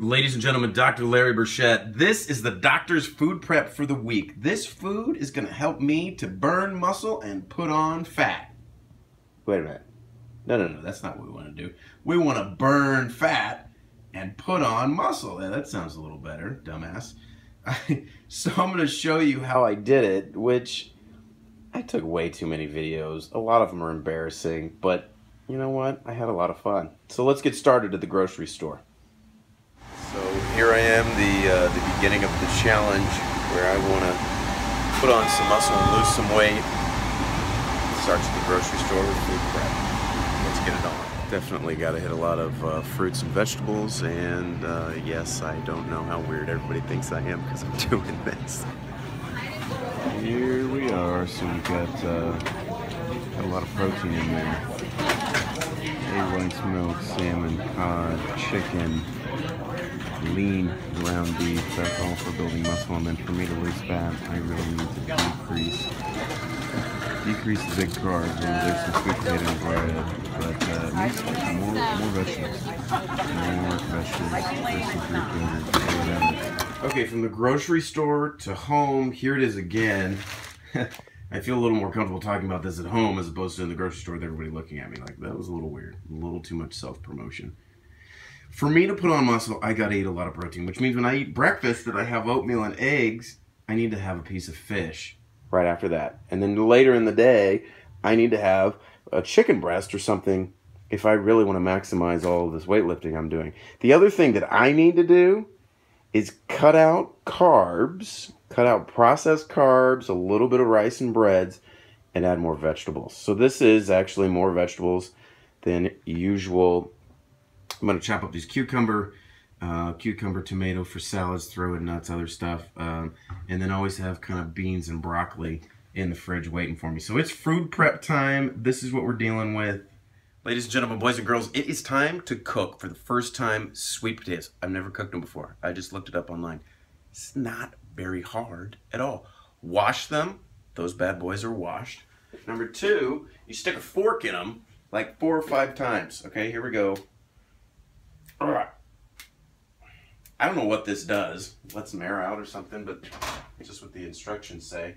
Ladies and gentlemen, Dr. Larry Burchett. This is the doctor's food prep for the week. This food is going to help me to burn muscle and put on fat. Wait a minute. No, that's not what we want to do. We want to burn fat and put on muscle. Yeah, that sounds a little better, dumbass. So I'm going to show you how I did it, which I took way too many videos. A lot of them are embarrassing, but you know what? I had a lot of fun. So let's get started at the grocery store. So here I am, the beginning of the challenge where I want to put on some muscle and lose some weight. It starts at the grocery store with food prep. Let's get it on. Definitely got to hit a lot of fruits and vegetables, and yes, I don't know how weird everybody thinks I am because I'm doing this. Here we are, so we've got a lot of protein in there. Egg whites, milk, salmon, cod, chicken, lean ground beef. That's all for building muscle, and then for me to lose fat, I really need to decrease the big carbs. There's some sweet potato and bread, but more vegetables. More vegetables. Okay, from the grocery store to home, here it is again. I feel a little more comfortable talking about this at home as opposed to in the grocery store with everybody looking at me like that was a little weird, a little too much self-promotion. For me to put on muscle, I gotta eat a lot of protein, which means when I eat breakfast that I have oatmeal and eggs, I need to have a piece of fish right after that. And then later in the day, I need to have a chicken breast or something if I really want to maximize all of this weightlifting I'm doing. The other thing that I need to do is cut out carbs, cut out processed carbs, a little bit of rice and breads, and add more vegetables. So this is actually more vegetables than usual. I'm going to chop up these cucumber, tomato for salads, throw in nuts, other stuff, and then always have kind of beans and broccoli in the fridge waiting for me. So it's food prep time. This is what we're dealing with. Ladies and gentlemen, boys and girls, it is time to cook for the first time sweet potatoes. I've never cooked them before. I just looked it up online. It's not very hard at all. Wash them. Those bad boys are washed. Number two, you stick a fork in them like 4 or 5 times. Okay, here we go. All right. I don't know what this does. Lets them air out or something, but it's just what the instructions say.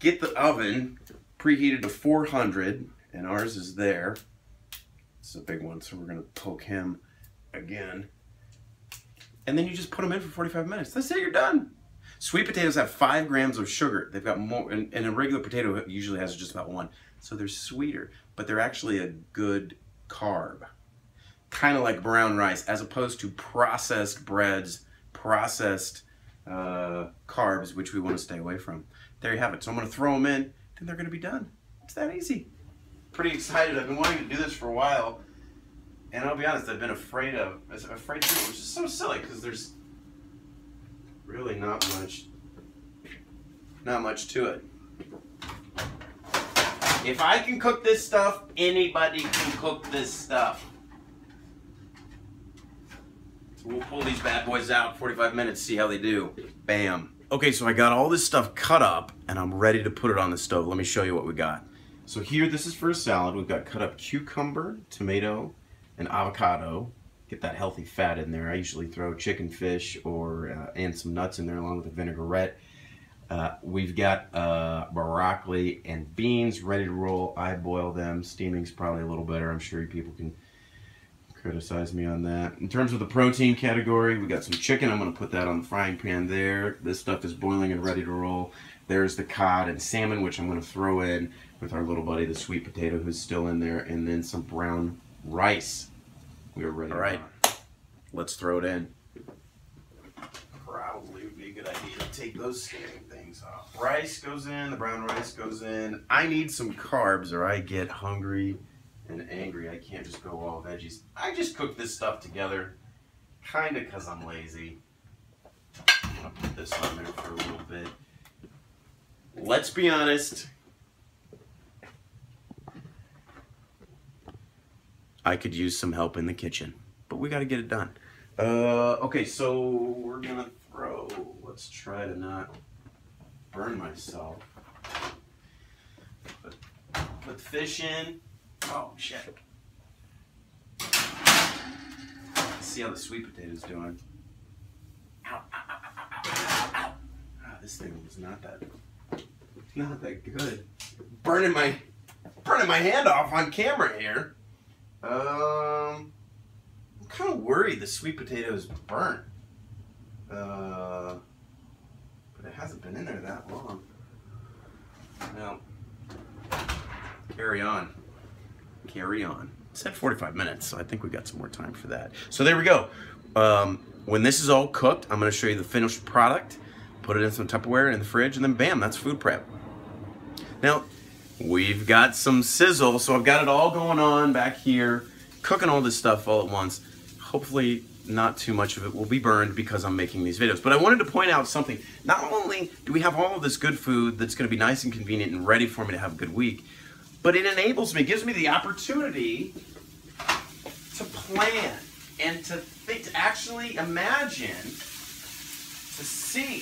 Get the oven preheated to 400, and ours is there. It's a big one, so we're going to poke him again. And then you just put them in for 45 minutes. That's it, you're done. Sweet potatoes have 5 grams of sugar. They've got more, and a regular potato usually has just about 1. So they're sweeter, but they're actually a good carb. Kind of like brown rice, as opposed to processed breads, processed carbs, which we want to stay away from. There you have it. So I'm going to throw them in, and they're going to be done. It's that easy. Pretty excited. I've been wanting to do this for a while, and I'll be honest, I've been afraid to do it, which is so silly because there's really not much to it. If I can cook this stuff, anybody can cook this stuff. We'll pull these bad boys out, 45 minutes, see how they do. Bam. Okay, so I got all this stuff cut up, and I'm ready to put it on the stove. Let me show you what we got. So here, this is for a salad. We've got cut up cucumber, tomato, and avocado. Get that healthy fat in there. I usually throw chicken, fish, or and some nuts in there along with a vinaigrette. We've got broccoli and beans ready to roll. I boil them. Steaming's probably a little better. I'm sure you people can criticize me on that. In terms of the protein category, we got some chicken. I'm going to put that on the frying pan there. This stuff is boiling and ready to roll. There's the cod and salmon, which I'm going to throw in with our little buddy, the sweet potato, who's still in there, and then some brown rice. We are ready. All right, let's throw it in. Probably would be a good idea to take those standing things off. Rice goes in, the brown rice goes in. I need some carbs or I get hungry and angry. I can't just go all veggies. I just cook this stuff together, kind of because I'm lazy. I'm going to put this on there for a little bit. Let's be honest. I could use some help in the kitchen, but we got to get it done. Okay, so we're going to throw, let's try to not burn myself. Put the fish in. Oh, shit. Let's see how the sweet potato's doing. this thing was not that good. Burning my hand off on camera here. I'm kind of worried the sweet potato is burnt. But it hasn't been in there that long. Now, carry on. Carry on. It said 45 minutes, so I think we got some more time for that. So there we go. When this is all cooked, I'm going to show you the finished product, put it in some Tupperware in the fridge, and then bam, that's food prep. Now, we've got some sizzle, so I've got it all going on back here, cooking all this stuff all at once. Hopefully, not too much of it will be burned because I'm making these videos. But I wanted to point out something. Not only do we have all of this good food that's going to be nice and convenient and ready for me to have a good week, but it enables me, gives me the opportunity to plan and to think, to actually imagine, to see,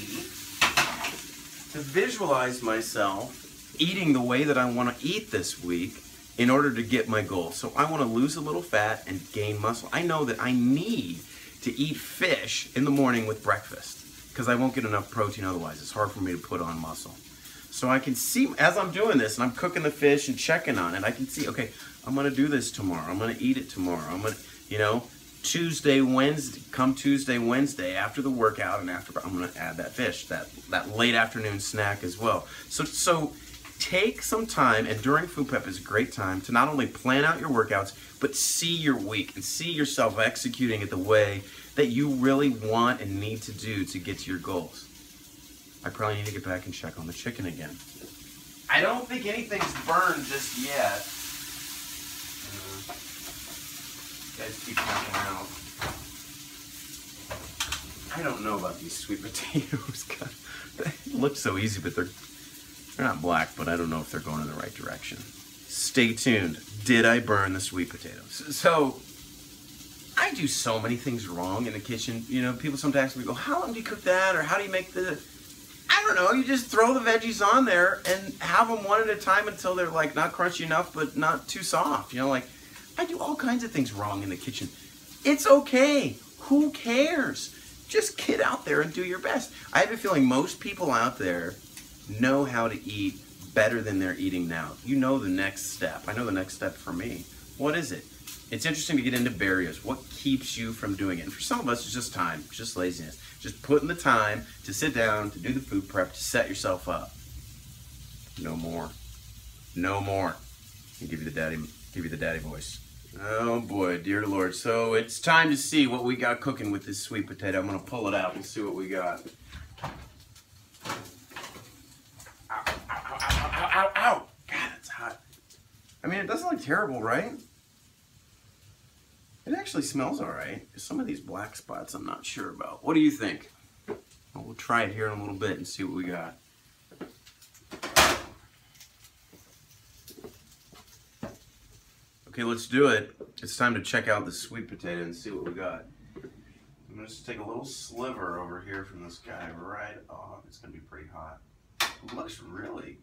to visualize myself eating the way that I want to eat this week in order to get my goal. So I want to lose a little fat and gain muscle. I know that I need to eat fish in the morning with breakfast because I won't get enough protein otherwise. It's hard for me to put on muscle. So I can see, as I'm doing this and I'm cooking the fish and checking on it, I can see, okay, I'm going to do this tomorrow. I'm going to eat it tomorrow. I'm going to, you know, Tuesday, Wednesday, after the workout and after, I'm going to add that fish, that late afternoon snack as well. So take some time, and during food prep is a great time to not only plan out your workouts, but see your week and see yourself executing it the way that you really want and need to do to get to your goals. I probably need to get back and check on the chicken again. I don't think anything's burned just yet. Guys keep checking out. I don't know about these sweet potatoes. God, they look so easy, but they're not black, but I don't know if they're going in the right direction. Stay tuned. Did I burn the sweet potatoes? So, I do so many things wrong in the kitchen. You know, people sometimes ask me, go, how long do you cook that? Or how do you make the... I don't know, you just throw the veggies on there and have them one at a time until they're like not crunchy enough, but not too soft. You know, like, I do all kinds of things wrong in the kitchen. It's okay. Who cares? Just get out there and do your best. I have a feeling most people out there know how to eat better than they're eating now. You know the next step. I know the next step for me. What is it? It's interesting to get into barriers. What keeps you from doing it? And for some of us, it's just time, it's just laziness. Just putting the time to sit down, to do the food prep, to set yourself up. No more. No more. I'll give you the daddy voice. Oh boy, dear Lord. So it's time to see what we got cooking with this sweet potato. I'm gonna pull it out and see what we got. Ow, ow, ow, ow, ow, ow. God, it's hot. I mean, it doesn't look terrible, right? It actually smells all right. Some of these black spots I'm not sure about. What do you think? Well, we'll try it here in a little bit and see what we got. Okay, let's do it. It's time to check out the sweet potato and see what we got. I'm gonna just take a little sliver over here from this guy right off. It's gonna be pretty hot. It looks really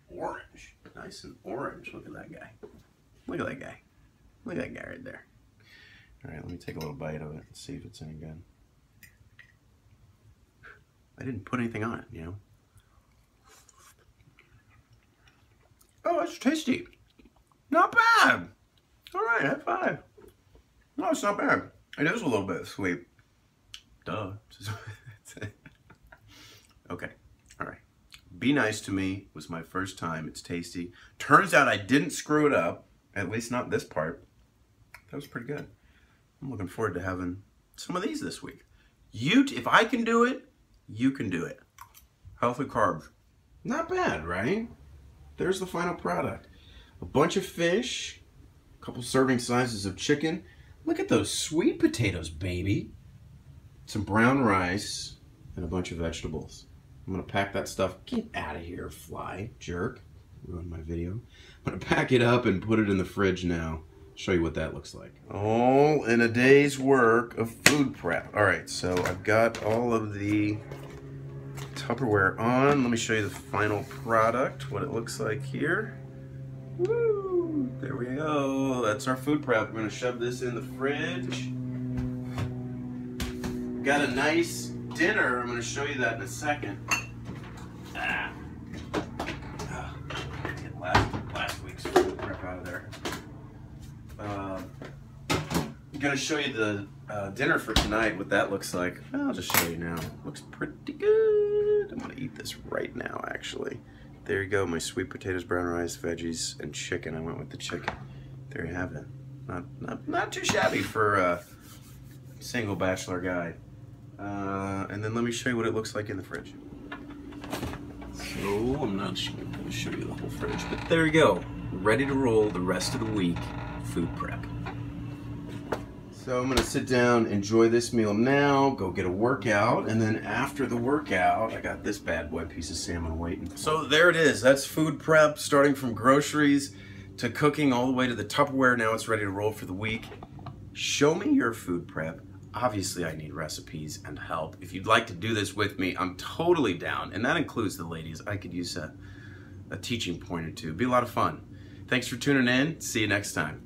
orange. Nice and orange. Look at that guy. Look at that guy. Look at that guy right there. All right, let me take a little bite of it and see if it's any good. I didn't put anything on it, you know. Oh, it's tasty. Not bad. All right, high five. No, it's not bad. It is a little bit sweet. Duh. Okay, all right. Be nice to me. It was my first time. It's tasty. Turns out I didn't screw it up, at least not this part. That was pretty good. I'm looking forward to having some of these this week. If I can do it, you can do it. Healthy carbs. Not bad, right? There's the final product. A bunch of fish, a couple serving sizes of chicken. Look at those sweet potatoes, baby. Some brown rice and a bunch of vegetables. I'm gonna pack that stuff. Get out of here, fly, jerk. Ruined my video. I'm gonna pack it up and put it in the fridge now. Show you what that looks like. All in a day's work of food prep. All right, so I've got all of the Tupperware on. Let me show you the final product, what it looks like here. Woo! There we go. That's our food prep. We're gonna shove this in the fridge. Got a nice dinner. I'm gonna show you that in a second. out of there. I'm gonna show you the dinner for tonight, what that looks like. I'll just show you now. Looks pretty good. I'm gonna eat this right now, actually. There you go, my sweet potatoes, brown rice, veggies, and chicken. I went with the chicken. There you have it. Not too shabby for a single bachelor guy. And then let me show you what it looks like in the fridge. So I'm not going to show you the whole fridge, but there you go. Ready to roll the rest of the week. Food prep. So I'm gonna sit down, enjoy this meal now, go get a workout, and then after the workout, I got this bad boy piece of salmon waiting. So there it is, that's food prep, starting from groceries to cooking all the way to the Tupperware. Now it's ready to roll for the week. Show me your food prep. Obviously I need recipes and help. If you'd like to do this with me, I'm totally down, and that includes the ladies. I could use a teaching point or two. It'd be a lot of fun. Thanks for tuning in, see you next time.